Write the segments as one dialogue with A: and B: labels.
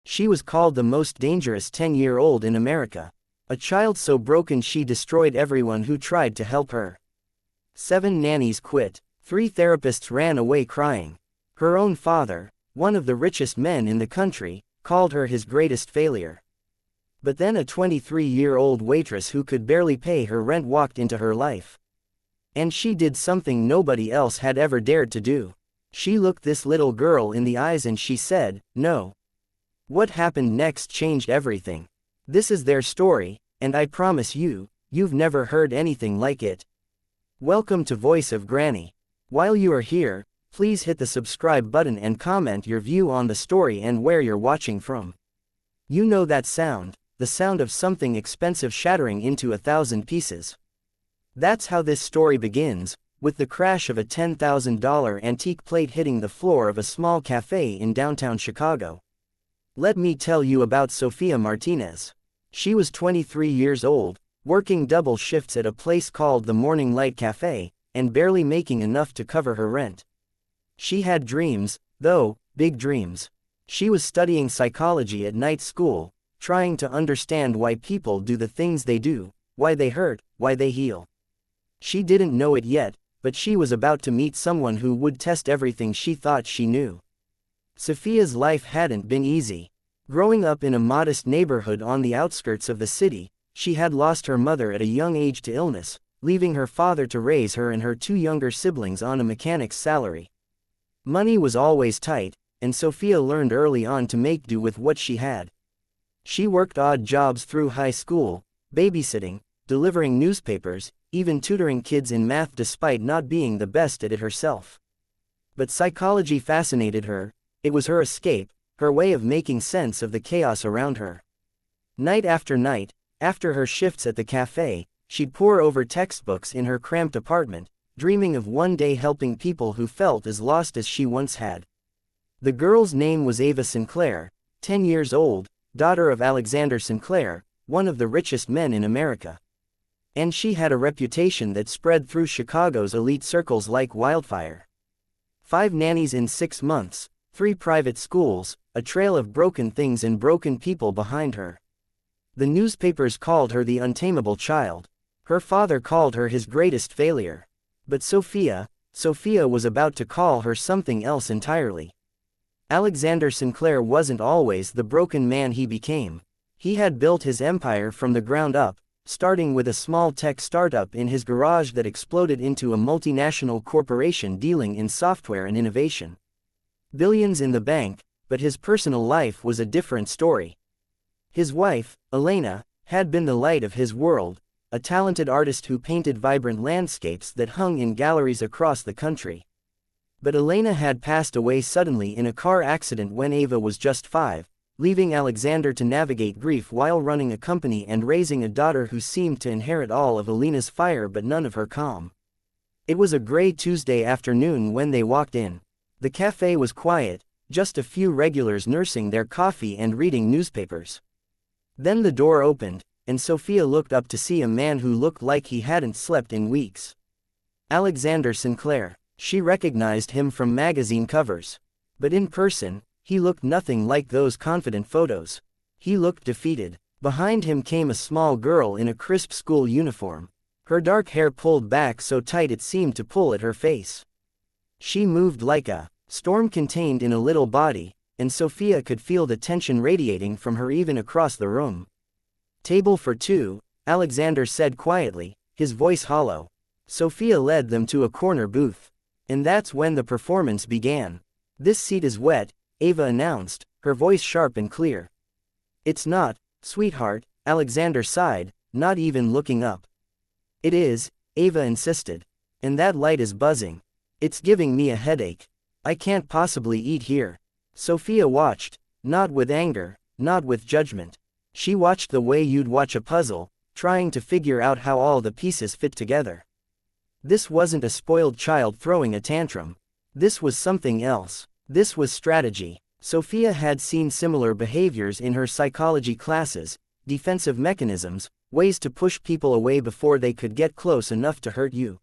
A: She was called the most dangerous 10-year-old in America. A child so broken she destroyed everyone who tried to help her. 7 nannies quit. 3 therapists ran away crying. Her own father, one of the richest men in the country, called her his greatest failure. But then a 23-year-old waitress who could barely pay her rent walked into her life. And she did something nobody else had ever dared to do. She looked this little girl in the eyes and she said, "No." What happened next changed everything. This is their story, and I promise you, you've never heard anything like it. Welcome to Voice of Granny. While you are here, please hit the subscribe button and comment your view on the story and where you're watching from. You know that sound, the sound of something expensive shattering into 1,000 pieces. That's how this story begins, with the crash of a $10,000 antique plate hitting the floor of a small cafe in downtown Chicago. Let me tell you about Sophia Martinez. She was 23 years old, working double shifts at a place called the Morning Light Cafe, and barely making enough to cover her rent. She had dreams, though, big dreams. She was studying psychology at night school, trying to understand why people do the things they do, why they hurt, why they heal. She didn't know it yet, but she was about to meet someone who would test everything she thought she knew. Sophia's life hadn't been easy. Growing up in a modest neighborhood on the outskirts of the city, she had lost her mother at a young age to illness, leaving her father to raise her and her 2 younger siblings on a mechanic's salary. Money was always tight, and Sophia learned early on to make do with what she had. She worked odd jobs through high school, babysitting, delivering newspapers, even tutoring kids in math despite not being the best at it herself. But psychology fascinated her. It was her escape, her way of making sense of the chaos around her. Night after night, after her shifts at the cafe, she'd pore over textbooks in her cramped apartment, dreaming of one day helping people who felt as lost as she once had. The girl's name was Ava Sinclair, 10 years old, daughter of Alexander Sinclair, one of the richest men in America. And she had a reputation that spread through Chicago's elite circles like wildfire. 5 nannies in 6 months, 3 private schools, a trail of broken things and broken people behind her. The newspapers called her the untamable child. Her father called her his greatest failure. But Sophia was about to call her something else entirely. Alexander Sinclair wasn't always the broken man he became. He had built his empire from the ground up, starting with a small tech startup in his garage that exploded into a multinational corporation dealing in software and innovation. Billions in the bank, but his personal life was a different story. His wife, Elena, had been the light of his world, a talented artist who painted vibrant landscapes that hung in galleries across the country. But Elena had passed away suddenly in a car accident when Ava was just 5, leaving Alexander to navigate grief while running a company and raising a daughter who seemed to inherit all of Elena's fire but none of her calm. It was a gray Tuesday afternoon when they walked in. The cafe was quiet, just a few regulars nursing their coffee and reading newspapers. Then the door opened, and Sophia looked up to see a man who looked like he hadn't slept in weeks. Alexander Sinclair. She recognized him from magazine covers. But in person, he looked nothing like those confident photos. He looked defeated. Behind him came a small girl in a crisp school uniform. Her dark hair pulled back so tight it seemed to pull at her face. She moved like a storm contained in a little body, and Sophia could feel the tension radiating from her even across the room. "Table for 2, Alexander said quietly, his voice hollow. Sophia led them to a corner booth. And that's when the performance began. "This seat is wet," Ava announced, her voice sharp and clear. "It's not, sweetheart," Alexander sighed, not even looking up. "It is," Ava insisted. "And that light is buzzing. It's giving me a headache. I can't possibly eat here." Sophia watched, not with anger, not with judgment. She watched the way you'd watch a puzzle, trying to figure out how all the pieces fit together. This wasn't a spoiled child throwing a tantrum. This was something else. This was strategy. Sophia had seen similar behaviors in her psychology classes, defensive mechanisms, ways to push people away before they could get close enough to hurt you.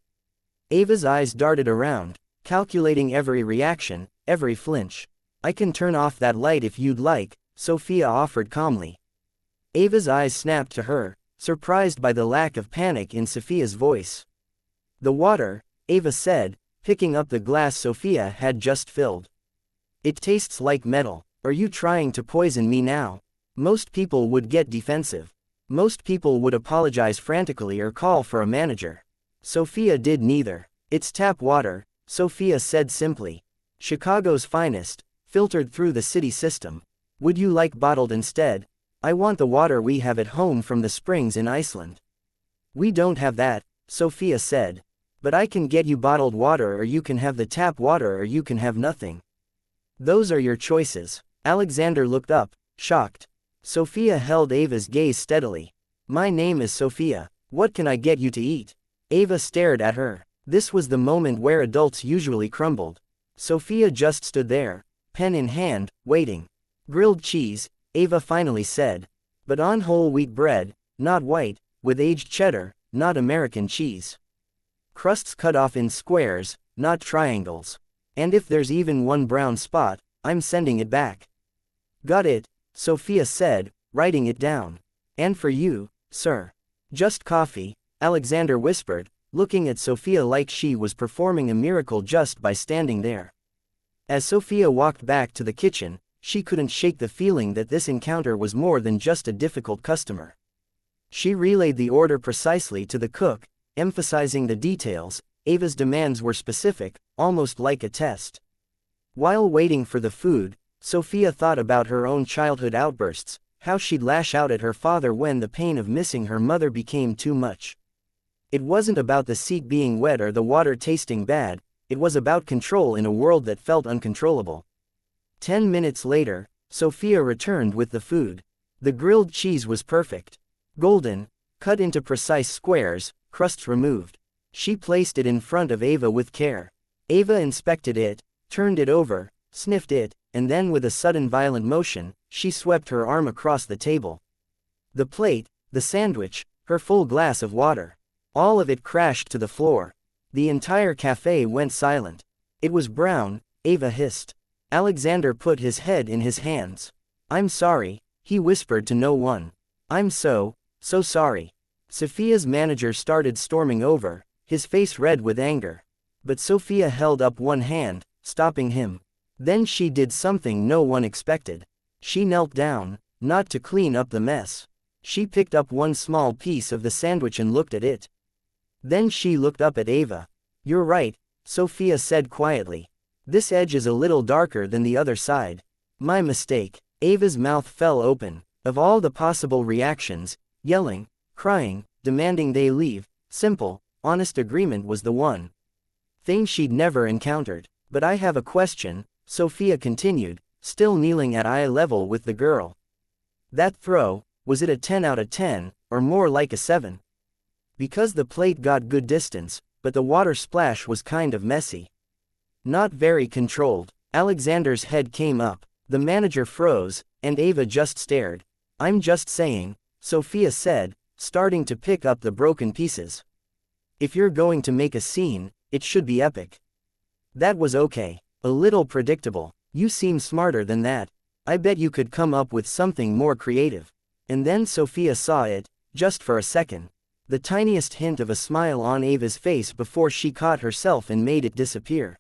A: Ava's eyes darted around, calculating every reaction, every flinch. "I can turn off that light if you'd like," Sophia offered calmly. Ava's eyes snapped to her, surprised by the lack of panic in Sophia's voice. The water, Ava said, picking up the glass Sophia had just filled. It tastes like metal. Are you trying to poison me now? Most people would get defensive. Most people would apologize frantically or call for a manager. Sophia did neither. It's tap water, Sophia said simply. Chicago's finest, filtered through the city system. Would you like bottled instead? I want the water we have at home from the springs in Iceland. We don't have that, Sophia said. But I can get you bottled water, or you can have the tap water, or you can have nothing. Those are your choices. Alexander looked up, shocked. Sophia held Ava's gaze steadily. My name is Sophia. What can I get you to eat? Ava stared at her. This was the moment where adults usually crumbled. Sophia just stood there, pen in hand, waiting. Grilled cheese, Ava finally said. But on whole wheat bread, not white, with aged cheddar, not American cheese. Crusts cut off in squares, not triangles. And if there's even one brown spot, I'm sending it back. Got it, Sophia said, writing it down. And for you, sir. Just coffee, Alexander whispered, looking at Sophia like she was performing a miracle just by standing there. As Sophia walked back to the kitchen, she couldn't shake the feeling that this encounter was more than just a difficult customer. She relayed the order precisely to the cook, emphasizing the details. Ava's demands were specific, almost like a test. While waiting for the food, Sophia thought about her own childhood outbursts, how she'd lash out at her father when the pain of missing her mother became too much. It wasn't about the seat being wet or the water tasting bad, it was about control in a world that felt uncontrollable. 10 minutes later, Sophia returned with the food. The grilled cheese was perfect. Golden, cut into precise squares, crusts removed. She placed it in front of Ava with care. Ava inspected it, turned it over, sniffed it, and then with a sudden violent motion, she swept her arm across the table. The plate, the sandwich, her full glass of water. All of it crashed to the floor. The entire cafe went silent. It was brown, Ava hissed. Alexander put his head in his hands. I'm sorry, he whispered to no one. I'm so sorry. Sophia's manager started storming over, his face red with anger. But Sophia held up one hand, stopping him. Then she did something no one expected. She knelt down, not to clean up the mess. She picked up one small piece of the sandwich and looked at it. Then she looked up at Ava. You're right, Sophia said quietly. This edge is a little darker than the other side. My mistake. Ava's mouth fell open. Of all the possible reactions, yelling, crying, demanding they leave, simple, honest agreement was the one thing she'd never encountered. But I have a question, Sophia continued, still kneeling at eye level with the girl. That throw, was it a 10 out of 10, or more like a 7? Because the plate got good distance, but the water splash was kind of messy. Not very controlled. Alexander's head came up. The manager froze, and Ava just stared. I'm just saying, Sophia said, starting to pick up the broken pieces. If you're going to make a scene, it should be epic. That was okay. A little predictable. You seem smarter than that. I bet you could come up with something more creative. And then Sophia saw it, just for a second. The tiniest hint of a smile on Ava's face before she caught herself and made it disappear.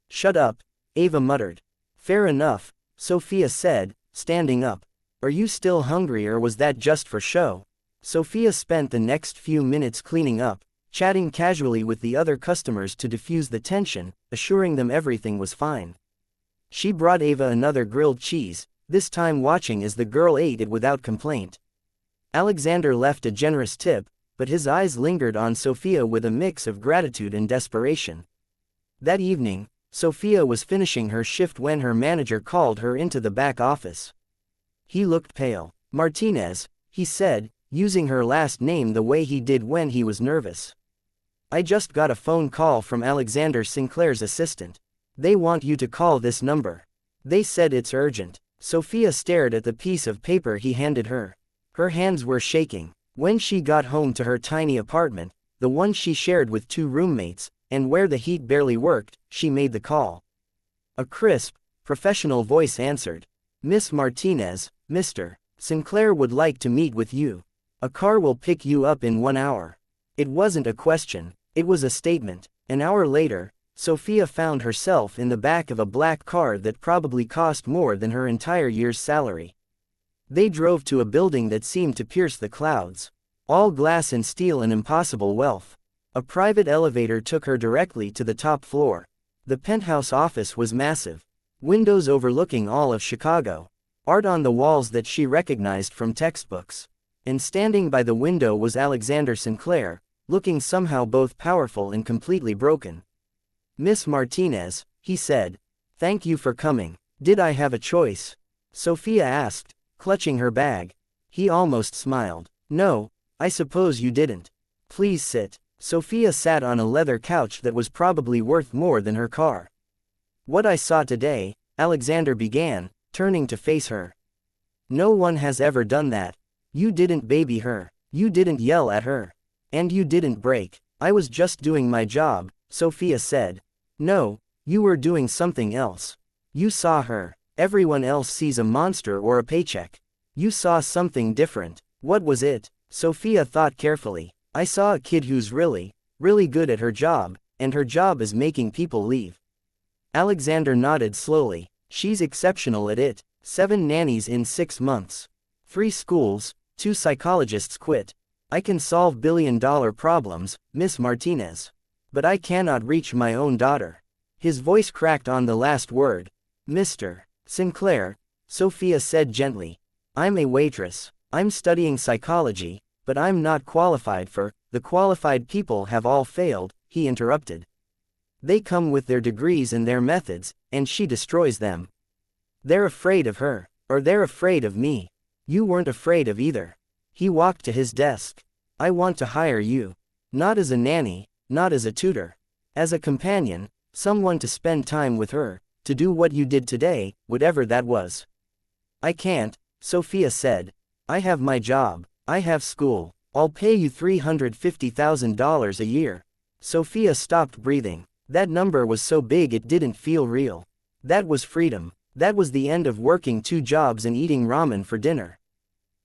A: Shut up, Ava muttered. Fair enough, Sophia said, standing up. Are you still hungry or was that just for show? Sophia spent the next few minutes cleaning up, chatting casually with the other customers to diffuse the tension, assuring them everything was fine. She brought Ava another grilled cheese, this time watching as the girl ate it without complaint. Alexander left a generous tip, but his eyes lingered on Sophia with a mix of gratitude and desperation. That evening, Sophia was finishing her shift when her manager called her into the back office. He looked pale. Martinez, he said, using her last name the way he did when he was nervous. I just got a phone call from Alexander Sinclair's assistant. They want you to call this number. They said it's urgent. Sophia stared at the piece of paper he handed her. Her hands were shaking. When she got home to her tiny apartment, the one she shared with 2 roommates, and where the heat barely worked, she made the call. A crisp, professional voice answered. Miss Martinez, Mr. Sinclair would like to meet with you. A car will pick you up in 1 hour. It wasn't a question, it was a statement. An hour later, Sophia found herself in the back of a black car that probably cost more than her entire year's salary. They drove to a building that seemed to pierce the clouds. All glass and steel and impossible wealth. A private elevator took her directly to the top floor. The penthouse office was massive. Windows overlooking all of Chicago. Art on the walls that she recognized from textbooks. And standing by the window was Alexander Sinclair, looking somehow both powerful and completely broken. Miss Martinez, he said. Thank you for coming. Did I have a choice? Sophia asked, clutching her bag. He almost smiled. No, I suppose you didn't. Please sit. Sophia sat on a leather couch that was probably worth more than her car. What I saw today, Alexander began, turning to face her. No one has ever done that. You didn't baby her. You didn't yell at her. And you didn't break. I was just doing my job, Sophia said. No, you were doing something else. You saw her. Everyone else sees a monster or a paycheck. You saw something different. What was it? Sophia thought carefully. I saw a kid who's really good at her job, and her job is making people leave. Alexander nodded slowly. She's exceptional at it. 7 nannies in 6 months. 3 schools, 2 psychologists quit. I can solve billion-dollar problems, Miss Martinez. But I cannot reach my own daughter. His voice cracked on the last word. Mr. Sinclair, Sophia said gently. I'm a waitress. I'm studying psychology, but I'm not qualified for. The qualified people have all failed, he interrupted. They come with their degrees and their methods, and she destroys them. They're afraid of her, or they're afraid of me. You weren't afraid of either. He walked to his desk. I want to hire you. Not as a nanny, not as a tutor. As a companion, someone to spend time with her, to do what you did today, whatever that was. I can't, Sophia said. I have my job. I have school. I'll pay you $350,000 a year. Sophia stopped breathing. That number was so big it didn't feel real. That was freedom. That was the end of working 2 jobs and eating ramen for dinner.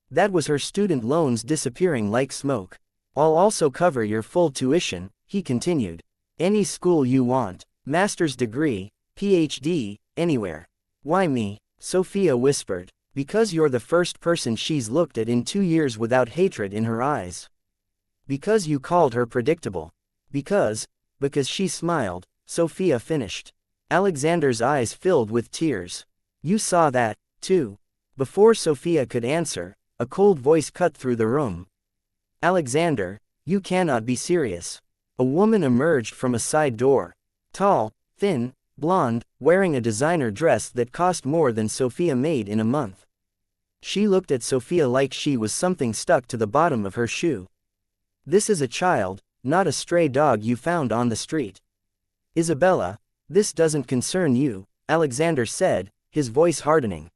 A: That was her student loans disappearing like smoke. I'll also cover your full tuition, he continued. Any school you want. Master's degree, PhD, anywhere. Why me? Sophia whispered. Because you're the first person she's looked at in 2 years without hatred in her eyes. Because you called her predictable. Because she smiled, Sophia finished. Alexander's eyes filled with tears. You saw that, too. Before Sophia could answer, a cold voice cut through the room. Alexander, you cannot be serious. A woman emerged from a side door. Tall, thin, blonde, wearing a designer dress that cost more than Sophia made in a month. She looked at Sophia like she was something stuck to the bottom of her shoe. This is a child, not a stray dog you found on the street. Isabella, this doesn't concern you, Alexander said, his voice hardening.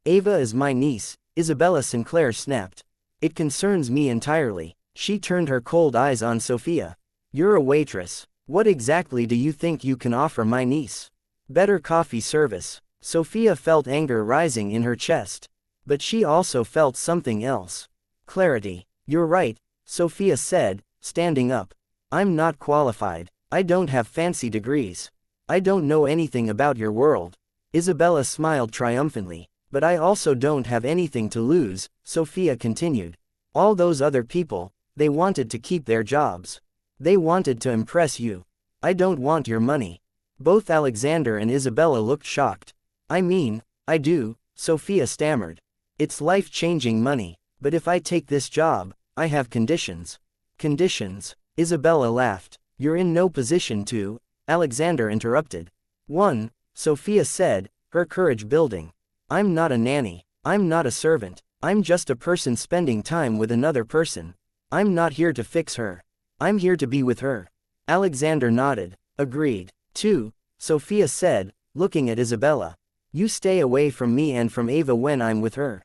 A: Ava is my niece, Isabella Sinclair snapped. It concerns me entirely. She turned her cold eyes on Sophia. You're a waitress. What exactly do you think you can offer my niece? Better coffee service. Sophia felt anger rising in her chest. But she also felt something else. Clarity. You're right, Sophia said, standing up. I'm not qualified. I don't have fancy degrees. I don't know anything about your world. Isabella smiled triumphantly. But I also don't have anything to lose, Sophia continued. All those other people, they wanted to keep their jobs. They wanted to impress you. I don't want your money. Both Alexander and Isabella looked shocked. I mean, I do, Sophia stammered. It's life-changing money, but if I take this job, I have conditions. Conditions? Isabella laughed. You're in no position to, Alexander interrupted. 1, Sophia said, her courage building. I'm not a nanny. I'm not a servant. I'm just a person spending time with another person. I'm not here to fix her. I'm here to be with her. Alexander nodded. Agreed. 2, Sophia said, looking at Isabella. You stay away from me and from Ava when I'm with her.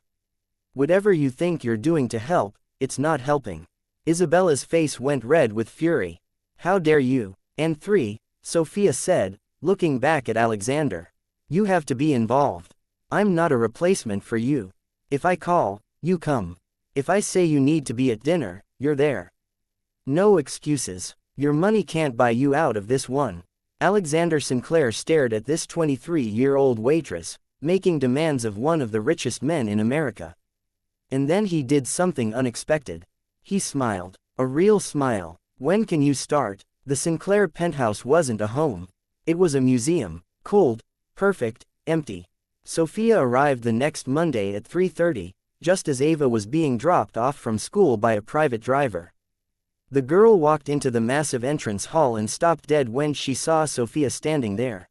A: Whatever you think you're doing to help, it's not helping. Isabella's face went red with fury. How dare you? And 3, Sophia said, looking back at Alexander. You have to be involved. I'm not a replacement for you. If I call, you come. If I say you need to be at dinner, you're there. No excuses. Your money can't buy you out of this one. Alexander Sinclair stared at this 23-year-old waitress, making demands of one of the richest men in America. And then he did something unexpected. He smiled. A real smile. When can you start? The Sinclair penthouse wasn't a home. It was a museum. Cold, perfect, empty. Sophia arrived the next Monday at 3:30, just as Ava was being dropped off from school by a private driver. The girl walked into the massive entrance hall and stopped dead when she saw Sophia standing there.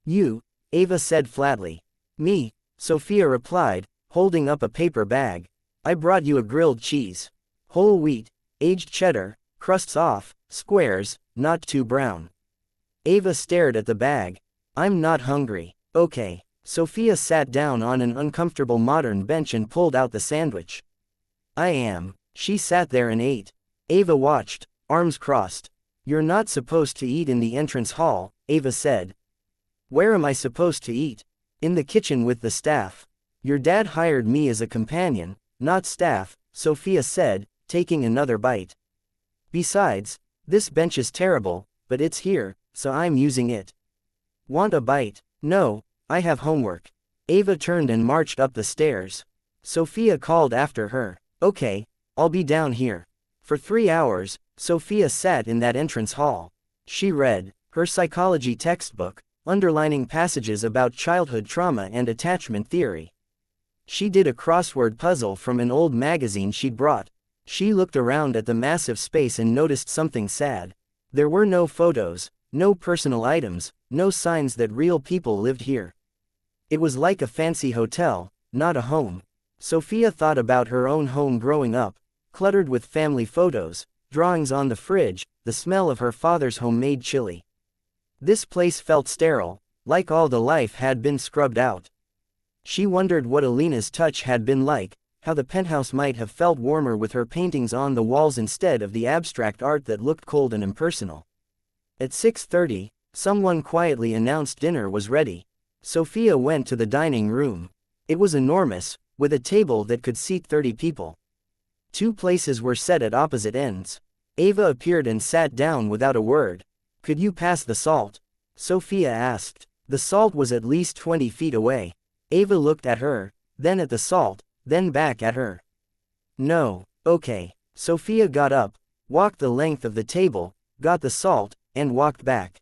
A: You, Ava said flatly. Me, Sophia replied, holding up a paper bag. I brought you a grilled cheese. Whole wheat, aged cheddar, crusts off, squares, not too brown. Ava stared at the bag. I'm not hungry. Okay. Sophia sat down on an uncomfortable modern bench and pulled out the sandwich. I am. She sat there and ate. Ava watched, arms crossed. You're not supposed to eat in the entrance hall, Ava said. Where am I supposed to eat? In the kitchen with the staff. Your dad hired me as a companion, not staff, Sophia said, taking another bite. Besides, this bench is terrible, but it's here, so I'm using it. Want a bite? No, I have homework. Ava turned and marched up the stairs. Sophia called after her. Okay, I'll be down here. For 3 hours, Sophia sat in that entrance hall. She read her psychology textbook, underlining passages about childhood trauma and attachment theory. She did a crossword puzzle from an old magazine she'd brought. She looked around at the massive space and noticed something sad. There were no photos, no personal items, no signs that real people lived here. It was like a fancy hotel, not a home. Sophia thought about her own home growing up, cluttered with family photos, drawings on the fridge, the smell of her father's homemade chili. This place felt sterile, like all the life had been scrubbed out. She wondered what Alina's touch had been like, how the penthouse might have felt warmer with her paintings on the walls instead of the abstract art that looked cold and impersonal. At 6:30, someone quietly announced dinner was ready. Sophia went to the dining room. It was enormous, with a table that could seat 30 people. 2 places were set at opposite ends. Ava appeared and sat down without a word. Could you pass the salt? Sophia asked. The salt was at least 20 feet away. Ava looked at her, then at the salt, then back at her. No. Okay. Sophia got up, walked the length of the table, got the salt, and walked back.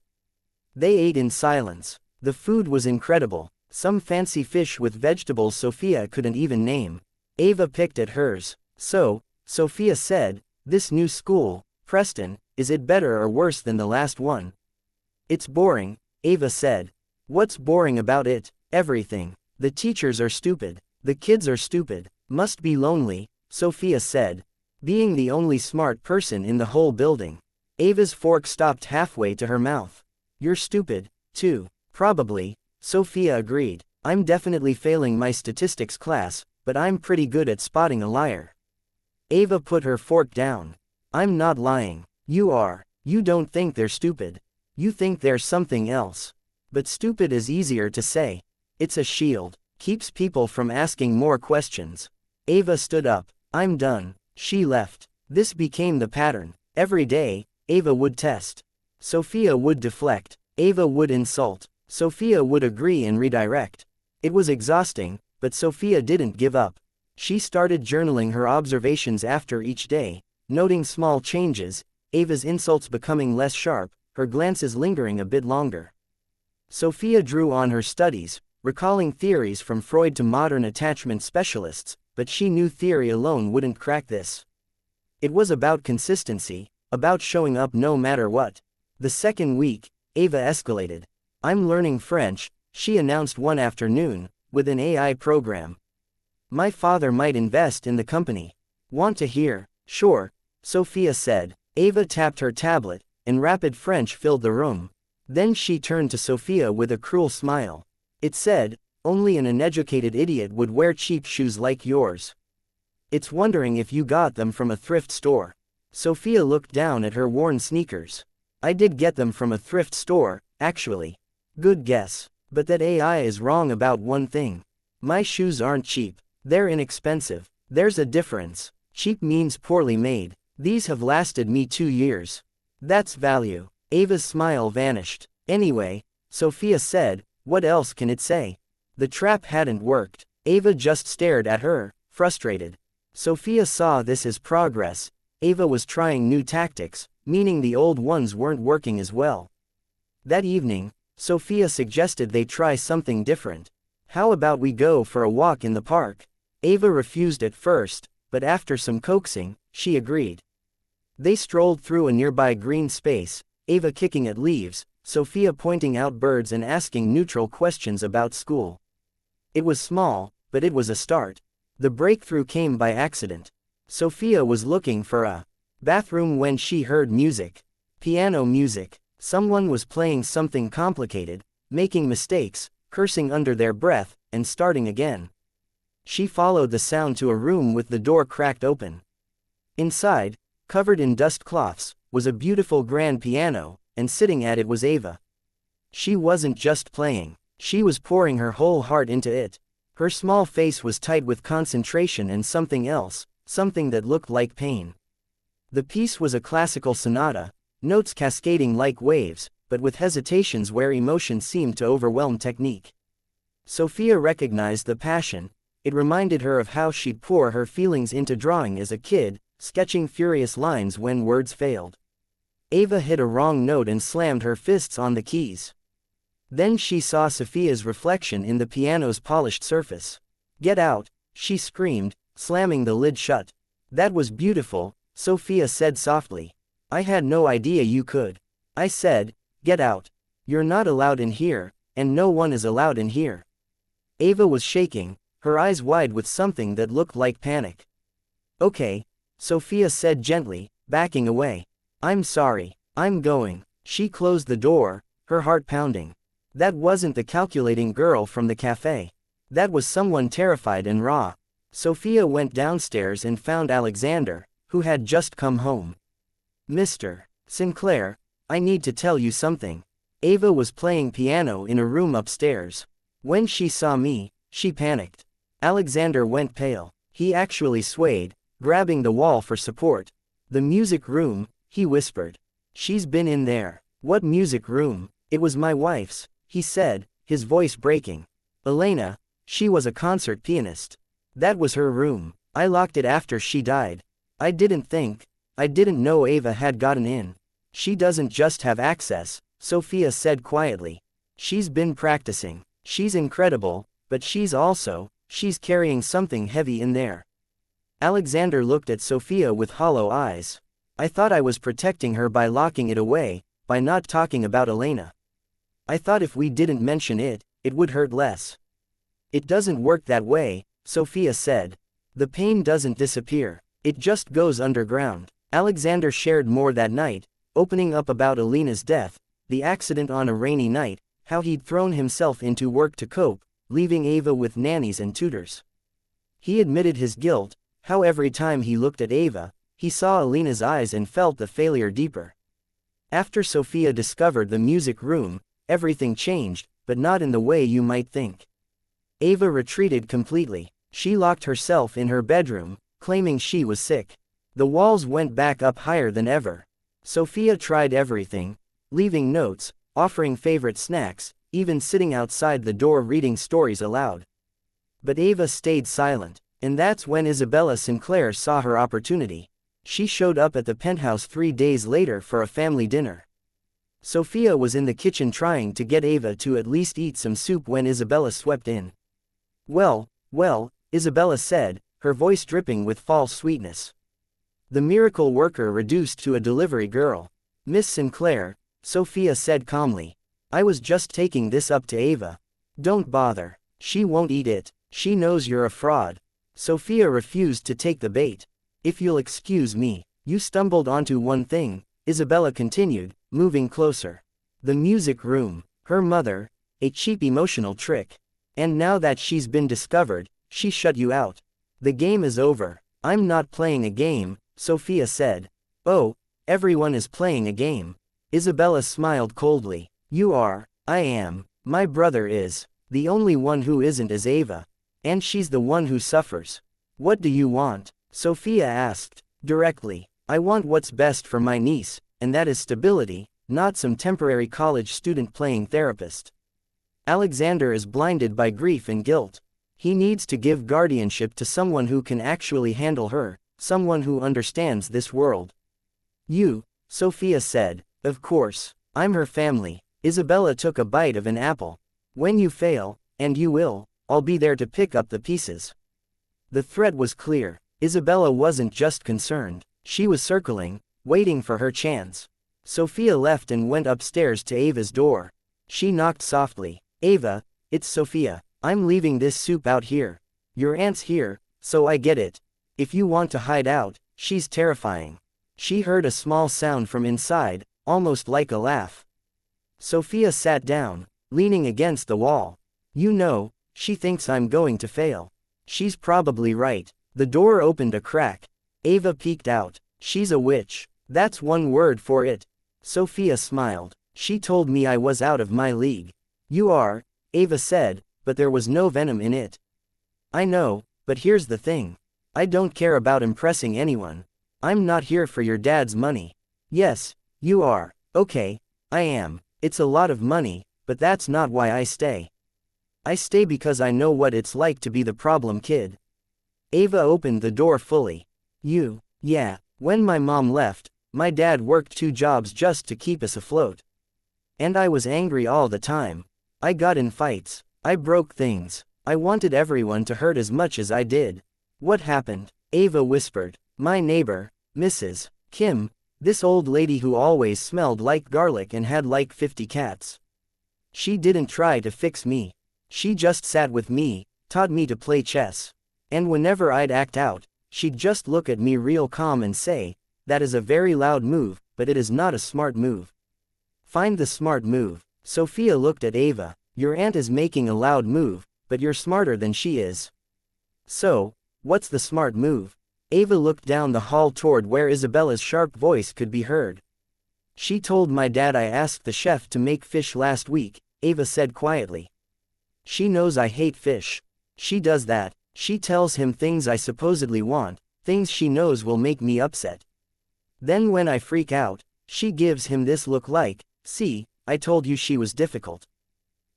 A: They ate in silence. The food was incredible. Some fancy fish with vegetables Sophia couldn't even name. Ava picked at hers. So, Sophia said, this new school, Preston, is it better or worse than the last one? It's boring, Ava said. What's boring about it? Everything. The teachers are stupid. The kids are stupid. Must be lonely, Sophia said. Being the only smart person in the whole building. Ava's fork stopped halfway to her mouth. You're stupid, too. Probably, Sophia agreed. I'm definitely failing my statistics class, but I'm pretty good at spotting a liar. Ava put her fork down. I'm not lying. You are. You don't think they're stupid. You think they're something else. But stupid is easier to say. It's a shield. Keeps people from asking more questions. Ava stood up. I'm done. She left. This became the pattern. Every day, Ava would test. Sophia would deflect. Ava would insult. Sophia would agree and redirect. It was exhausting, but Sophia didn't give up. She started journaling her observations after each day, noting small changes, Ava's insults becoming less sharp, her glances lingering a bit longer. Sophia drew on her studies, recalling theories from Freud to modern attachment specialists, but she knew theory alone wouldn't crack this. It was about consistency, about showing up no matter what. The second week, Ava escalated. I'm learning French, she announced one afternoon, with an AI program. My father might invest in the company. Want to hear? Sure, Sophia said. Ava tapped her tablet, and rapid French filled the room. Then she turned to Sophia with a cruel smile. It said, only an uneducated idiot would wear cheap shoes like yours. It's wondering if you got them from a thrift store. Sophia looked down at her worn sneakers. I did get them from a thrift store, actually. Good guess. But that AI is wrong about one thing. My shoes aren't cheap. They're inexpensive. There's a difference. Cheap means poorly made. These have lasted me 2 years. That's value. Ava's smile vanished. Anyway, Sophia said, what else can it say? The trap hadn't worked. Ava just stared at her, frustrated. Sophia saw this as progress. Ava was trying new tactics, meaning the old ones weren't working as well. That evening, Sophia suggested they try something different. How about we go for a walk in the park? Ava refused at first, but after some coaxing, she agreed. They strolled through a nearby green space, Ava kicking at leaves, Sophia pointing out birds and asking neutral questions about school. It was small, but it was a start. The breakthrough came by accident. Sophia was looking for a bathroom when she heard music. Piano music. Someone was playing something complicated, making mistakes, cursing under their breath, and starting again. She followed the sound to a room with the door cracked open. Inside, covered in dust cloths, was a beautiful grand piano, and sitting at it was Ava. She wasn't just playing, she was pouring her whole heart into it. Her small face was tight with concentration and something else, something that looked like pain. The piece was a classical sonata, notes cascading like waves, but with hesitations where emotion seemed to overwhelm technique. Sophia recognized the passion. It reminded her of how she'd pour her feelings into drawing as a kid, sketching furious lines when words failed. Ava hit a wrong note and slammed her fists on the keys. Then she saw Sophia's reflection in the piano's polished surface. "Get out," she screamed, slamming the lid shut. "That was beautiful," Sophia said softly. "I had no idea you could." "I said, get out. You're not allowed in here, and no one is allowed in here." Ava was shaking, her eyes wide with something that looked like panic. "Okay," Sophia said gently, backing away. "I'm sorry, I'm going." She closed the door, her heart pounding. That wasn't the calculating girl from the cafe. That was someone terrified and raw. Sophia went downstairs and found Alexander, who had just come home. "Mr. Sinclair, I need to tell you something." Ava was playing piano in a room upstairs. When she saw me, she panicked. Alexander went pale. He actually swayed, grabbing the wall for support. "The music room," he whispered. "She's been in there." "What music room?" "It was my wife's," he said, his voice breaking. "Elena, she was a concert pianist. That was her room. I locked it after she died. I didn't know Ava had gotten in." "She doesn't just have access," Sophia said quietly. "She's been practicing. She's incredible, but she's carrying something heavy in there." Alexander looked at Sophia with hollow eyes. "I thought I was protecting her by locking it away, by not talking about Elena. I thought if we didn't mention it, it would hurt less." "It doesn't work that way," Sophia said. "The pain doesn't disappear. It just goes underground." Alexander shared more that night, opening up about Elena's death, the accident on a rainy night, how he'd thrown himself into work to cope, leaving Ava with nannies and tutors. He admitted his guilt, how every time he looked at Ava, he saw Elena's eyes and felt the failure deeper. After Sophia discovered the music room, everything changed, but not in the way you might think. Ava retreated completely. She locked herself in her bedroom, claiming she was sick. The walls went back up higher than ever. Sophia tried everything, leaving notes, offering favorite snacks, even sitting outside the door reading stories aloud. But Ava stayed silent, and that's when Isabella Sinclair saw her opportunity. She showed up at the penthouse 3 days later for a family dinner. Sophia was in the kitchen trying to get Ava to at least eat some soup when Isabella swept in. Well, Isabella said, her voice dripping with false sweetness. The miracle worker reduced to a delivery girl. "Miss Sinclair," Sophia said calmly. "I was just taking this up to Ava. Don't bother. She won't eat it. She knows you're a fraud." Sophia refused to take the bait. "If you'll excuse me, you stumbled onto one thing," Isabella continued, moving closer. "The music room. Her mother, a cheap emotional trick. And now that she's been discovered, she shut you out. The game is over." "I'm not playing a game," Sophia said. "Oh, everyone is playing a game." Isabella smiled coldly. "You are." "I am. My brother is. The only one who isn't is Ava." And she's the one who suffers. What do you want? Sophia asked, directly. I want what's best for my niece, and that is stability, not some temporary college student playing therapist. Alexander is blinded by grief and guilt. He needs to give guardianship to someone who can actually handle her, someone who understands this world. You, Sophia said, of course, I'm her family. Isabella took a bite of an apple. When you fail, and you will, I'll be there to pick up the pieces. The threat was clear. Isabella wasn't just concerned, she was circling, waiting for her chance. Sophia left and went upstairs to Ava's door. She knocked softly. Ava, it's Sophia. I'm leaving this soup out here. Your aunt's here, so I get it. If you want to hide out, she's terrifying. She heard a small sound from inside, almost like a laugh. Sophia sat down, leaning against the wall. You know, she thinks I'm going to fail. She's probably right. The door opened a crack. Ava peeked out. She's a witch. That's one word for it. Sophia smiled. She told me I was out of my league. You are, Ava said, but there was no venom in it. I know, but here's the thing. I don't care about impressing anyone. I'm not here for your dad's money. Yes, you are. Okay, I am. It's a lot of money, but that's not why I stay. I stay because I know what it's like to be the problem kid. Ava opened the door fully. Yeah, when my mom left, my dad worked 2 jobs just to keep us afloat. And I was angry all the time. I got in fights. I broke things. I wanted everyone to hurt as much as I did. What happened? Ava whispered. My neighbor, Mrs. Kim, this old lady who always smelled like garlic and had like 50 cats. She didn't try to fix me. She just sat with me, taught me to play chess. And whenever I'd act out, she'd just look at me real calm and say, that is a very loud move, but it is not a smart move. Find the smart move. Sophia looked at Ava. Your aunt is making a loud move, but you're smarter than she is. So, what's the smart move? Ava looked down the hall toward where Isabella's sharp voice could be heard. She told my dad I asked the chef to make fish last week, Ava said quietly. She knows I hate fish. She does that. She tells him things I supposedly want, things she knows will make me upset. Then when I freak out, she gives him this look like, see, I told you she was difficult.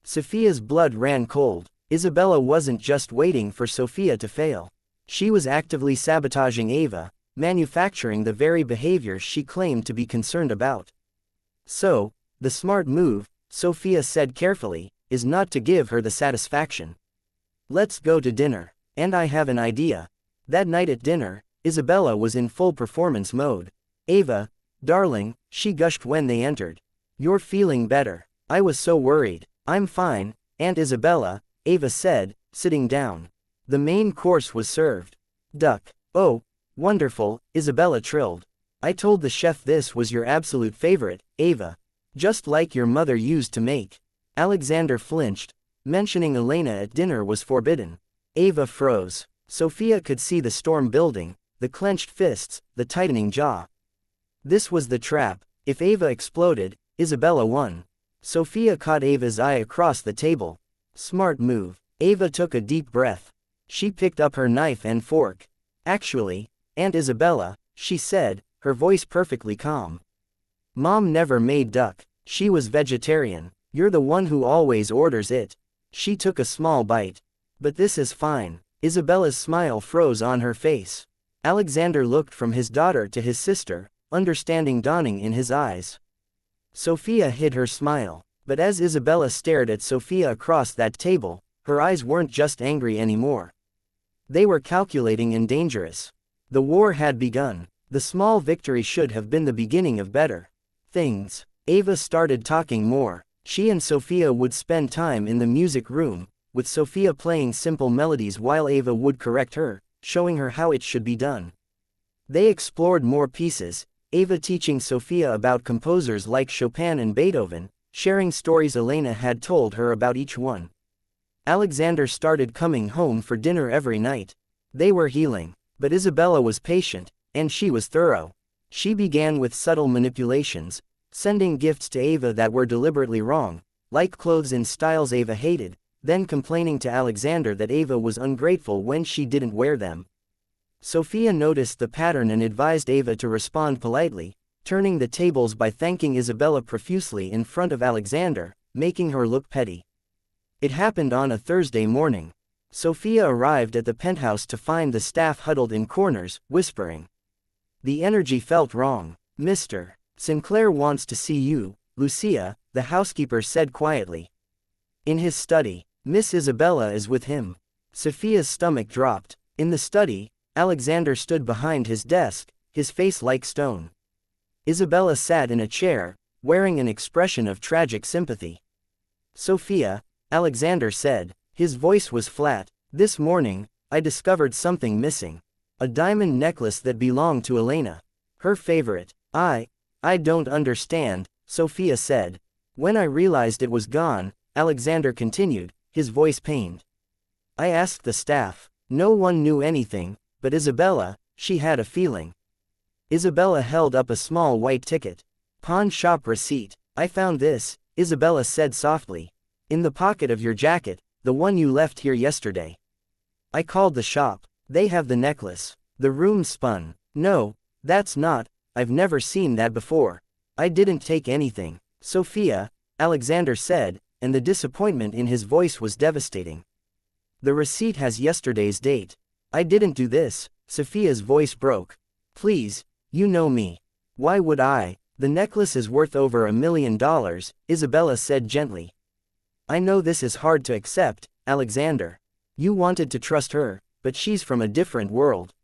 A: Sophia's blood ran cold. Isabella wasn't just waiting for Sophia to fail. She was actively sabotaging Ava, manufacturing the very behaviors she claimed to be concerned about. So, the smart move, Sophia said carefully, is not to give her the satisfaction. Let's go to dinner. And I have an idea. That night at dinner, Isabella was in full performance mode. Ava, darling, she gushed when they entered. You're feeling better. I was so worried. I'm fine, Aunt Isabella, Ava said, sitting down. The main course was served. Duck. Oh, wonderful, Isabella trilled. I told the chef this was your absolute favorite, Ava. Just like your mother used to make. Alexander flinched. Mentioning Elena at dinner was forbidden. Ava froze. Sophia could see the storm building, the clenched fists, the tightening jaw. This was the trap. If Ava exploded, Isabella won. Sophia caught Ava's eye across the table. Smart move. Ava took a deep breath. She picked up her knife and fork. Actually, Aunt Isabella, she said, her voice perfectly calm. Mom never made duck. She was vegetarian. You're the one who always orders it. She took a small bite. But this is fine. Isabella's smile froze on her face. Alexander looked from his daughter to his sister, understanding dawning in his eyes. Sophia hid her smile, but as Isabella stared at Sophia across that table, her eyes weren't just angry anymore. They were calculating and dangerous. The war had begun. The small victory should have been the beginning of better things. Ava started talking more. She and Sophia would spend time in the music room, with Sophia playing simple melodies while Ava would correct her, showing her how it should be done. They explored more pieces, Ava teaching Sophia about composers like Chopin and Beethoven, sharing stories Elena had told her about each one. Alexander started coming home for dinner every night. They were healing, but Isabella was patient, and she was thorough. She began with subtle manipulations, sending gifts to Ava that were deliberately wrong, like clothes in styles Ava hated, then complaining to Alexander that Ava was ungrateful when she didn't wear them. Sophia noticed the pattern and advised Ava to respond politely, turning the tables by thanking Isabella profusely in front of Alexander, making her look petty. It happened on a Thursday morning. Sophia arrived at the penthouse to find the staff huddled in corners, whispering. The energy felt wrong. Mr. Sinclair wants to see you, Lucia, the housekeeper said quietly. In his study, Miss Isabella is with him. Sophia's stomach dropped. In the study, Alexander stood behind his desk, his face like stone. Isabella sat in a chair, wearing an expression of tragic sympathy. Sophia, Alexander said. His voice was flat. This morning, I discovered something missing. A diamond necklace that belonged to Elena. Her favorite. I don't understand, Sophia said. When I realized it was gone, Alexander continued, his voice pained. I asked the staff. No one knew anything, but Isabella, she had a feeling. Isabella held up a small white ticket. Pawn shop receipt. I found this, Isabella said softly. In the pocket of your jacket, the one you left here yesterday. I called the shop. They have the necklace. The room spun. No, that's not, I've never seen that before. I didn't take anything. Sophia, Alexander said, and the disappointment in his voice was devastating. The receipt has yesterday's date. I didn't do this, Sophia's voice broke. Please, you know me. Why would I? The necklace is worth over $1 million, Isabella said gently. I know this is hard to accept, Alexander. You wanted to trust her, but she's from a different world.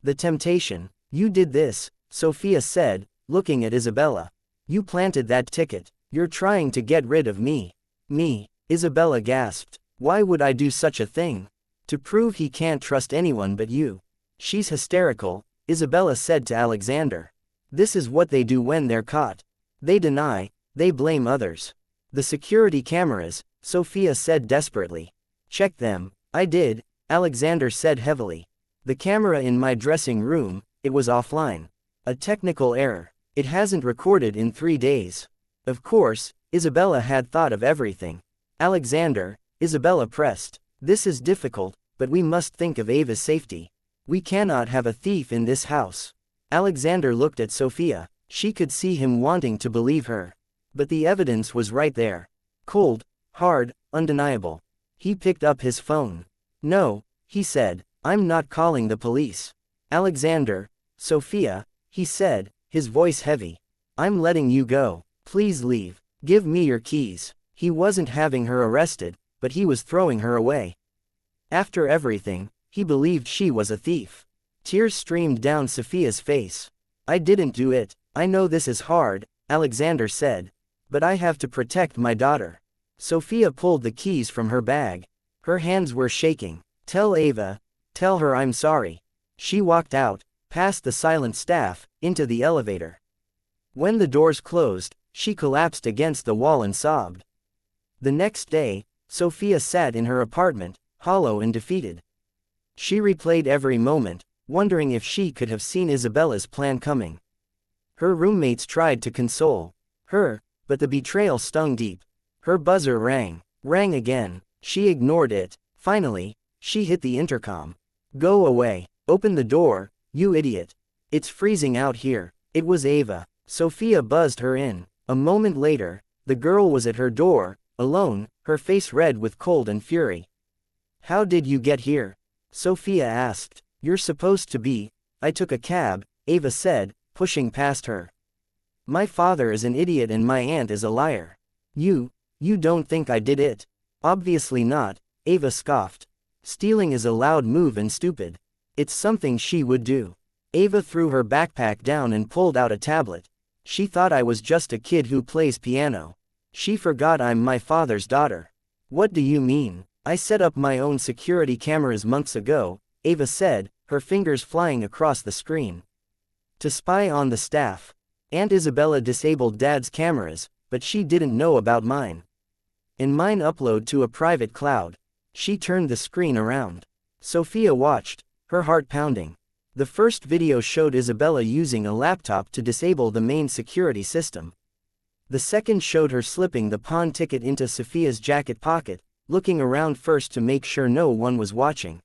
A: The temptation. You did this, Sophia said, looking at Isabella. You planted that ticket. You're trying to get rid of me. Me, Isabella gasped. Why would I do such a thing? To prove he can't trust anyone but you. She's hysterical, Isabella said to Alexander. This is what they do when they're caught. They deny, they blame others. The security cameras, Sophia said desperately. Check them. I did, Alexander said heavily. The camera in my dressing room, it was offline. A technical error. It hasn't recorded in 3 days. Of course, Isabella had thought of everything. Alexander, Isabella pressed. This is difficult, but we must think of Ava's safety. We cannot have a thief in this house. Alexander looked at Sophia. She could see him wanting to believe her. But the evidence was right there. Cold, hard, undeniable. He picked up his phone. No, he said, I'm not calling the police. Alexander, Sophia, he said, his voice heavy. I'm letting you go. Please leave. Give me your keys. He wasn't having her arrested, but he was throwing her away. After everything, he believed she was a thief. Tears streamed down Sophia's face. I didn't do it. I know this is hard, Alexander said. But I have to protect my daughter. Sophia pulled the keys from her bag. Her hands were shaking. Tell Ava. Tell her I'm sorry. She walked out, past the silent staff, into the elevator. When the doors closed, she collapsed against the wall and sobbed. The next day, Sophia sat in her apartment, hollow and defeated. She replayed every moment, wondering if she could have seen Isabella's plan coming. Her roommates tried to console her, but the betrayal stung deep. Her buzzer rang again. She ignored it. Finally, she hit the intercom. Go away. Open the door, you idiot. It's freezing out here. It was Ava. Sophia buzzed her in. A moment later, the girl was at her door, alone, her face red with cold and fury. How did you get here? Sophia asked. You're supposed to be. I took a cab, Ava said, pushing past her. My father is an idiot and my aunt is a liar. You don't think I did it? Obviously not, Ava scoffed. Stealing is a loud move and stupid. It's something she would do. Ava threw her backpack down and pulled out a tablet. She thought I was just a kid who plays piano. She forgot I'm my father's daughter. What do you mean? I set up my own security cameras months ago, Ava said, her fingers flying across the screen. To spy on the staff. Aunt Isabella disabled Dad's cameras, but she didn't know about mine. And mine upload to a private cloud. She turned the screen around. Sophia watched, her heart pounding. The first video showed Isabella using a laptop to disable the main security system. The second showed her slipping the pawn ticket into Sophia's jacket pocket, looking around first to make sure no one was watching.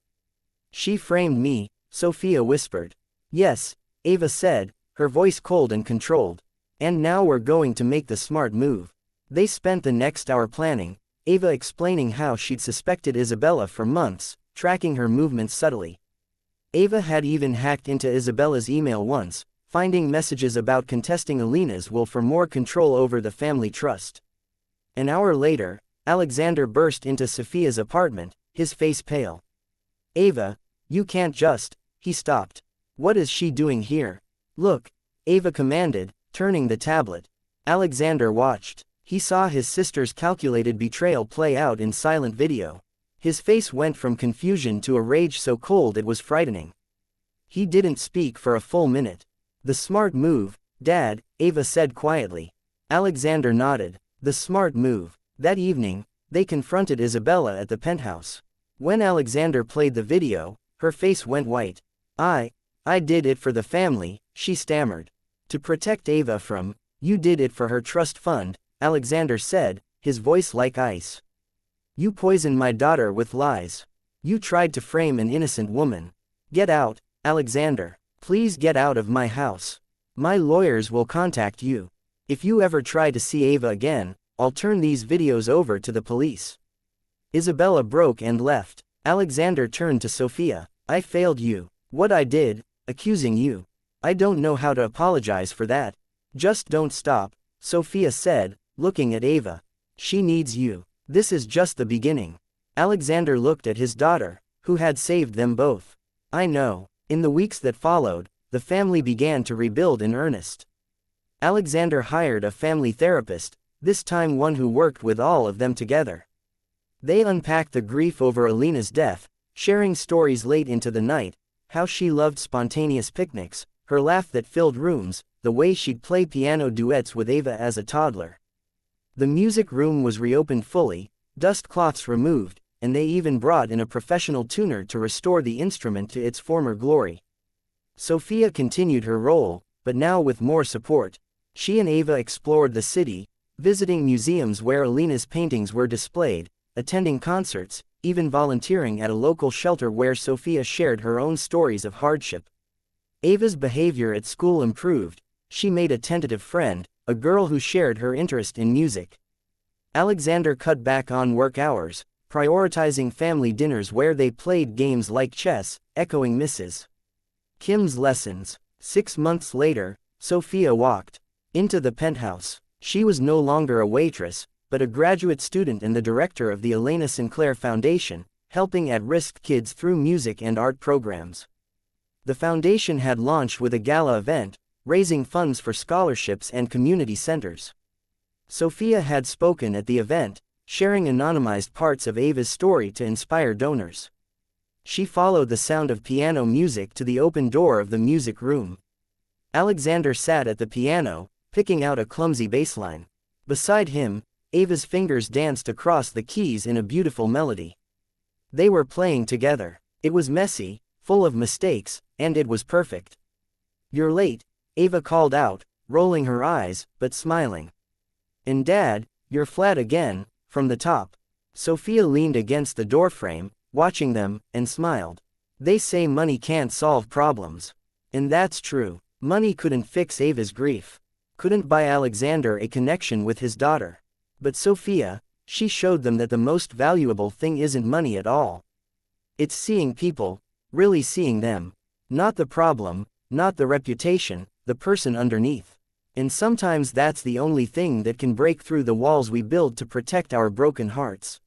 A: She framed me, Sophia whispered. Yes, Ava said, her voice cold and controlled. And now we're going to make the smart move. They spent the next hour planning, Ava explaining how she'd suspected Isabella for months, tracking her movements subtly. Ava had even hacked into Isabella's email once, finding messages about contesting Alina's will for more control over the family trust. An hour later, Alexander burst into Sophia's apartment, his face pale. Ava, you can't just, he stopped. What is she doing here? Look, Ava commanded, turning the tablet. Alexander watched. He saw his sister's calculated betrayal play out in silent video. His face went from confusion to a rage so cold it was frightening. He didn't speak for a full minute. The smart move, Dad, Ava said quietly. Alexander nodded. The smart move. That evening, they confronted Isabella at the penthouse. When Alexander played the video, her face went white. I did it for the family, she stammered. To protect Ava from, you did it for her trust fund, Alexander said, his voice like ice. You poisoned my daughter with lies. You tried to frame an innocent woman. Get out, Alexander. Please get out of my house. My lawyers will contact you. If you ever try to see Ava again, I'll turn these videos over to the police. Isabella broke and left. Alexander turned to Sophia. I failed you. What I did, accusing you. I don't know how to apologize for that. Just don't stop, Sophia said, looking at Ava. She needs you. This is just the beginning. Alexander looked at his daughter, who had saved them both. I know. In the weeks that followed, the family began to rebuild in earnest. Alexander hired a family therapist, this time one who worked with all of them together. They unpacked the grief over Alina's death, sharing stories late into the night, how she loved spontaneous picnics, her laugh that filled rooms, the way she'd play piano duets with Ava as a toddler. The music room was reopened fully, dust cloths removed, and they even brought in a professional tuner to restore the instrument to its former glory. Sophia continued her role, but now with more support. She and Ava explored the city, visiting museums where Alina's paintings were displayed, attending concerts, even volunteering at a local shelter where Sophia shared her own stories of hardship. Ava's behavior at school improved. She made a tentative friend, a girl who shared her interest in music. Alexander cut back on work hours, prioritizing family dinners where they played games like chess, echoing Mrs. Kim's lessons. 6 months later, Sophia walked into the penthouse. She was no longer a waitress, but a graduate student and the director of the Elena Sinclair Foundation, helping at-risk kids through music and art programs. The foundation had launched with a gala event, raising funds for scholarships and community centers. Sophia had spoken at the event, sharing anonymized parts of Ava's story to inspire donors. She followed the sound of piano music to the open door of the music room. Alexander sat at the piano, picking out a clumsy bass line. Beside him, Ava's fingers danced across the keys in a beautiful melody. They were playing together. It was messy, full of mistakes, and it was perfect. You're late, Ava called out, rolling her eyes, but smiling. And Dad, you're flat again, from the top. Sophia leaned against the doorframe, watching them, and smiled. They say money can't solve problems. And that's true. Money couldn't fix Ava's grief. Couldn't buy Alexander a connection with his daughter. But Sophia, she showed them that the most valuable thing isn't money at all. It's seeing people, really seeing them. Not the problem, not the reputation, the person underneath. And sometimes that's the only thing that can break through the walls we build to protect our broken hearts.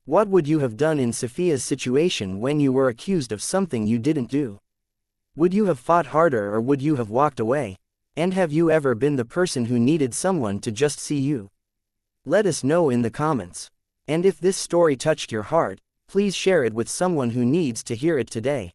A: What would you have done in Sophia's situation when you were accused of something you didn't do? Would you have fought harder or would you have walked away? And have you ever been the person who needed someone to just see you? Let us know in the comments. And if this story touched your heart, please share it with someone who needs to hear it today.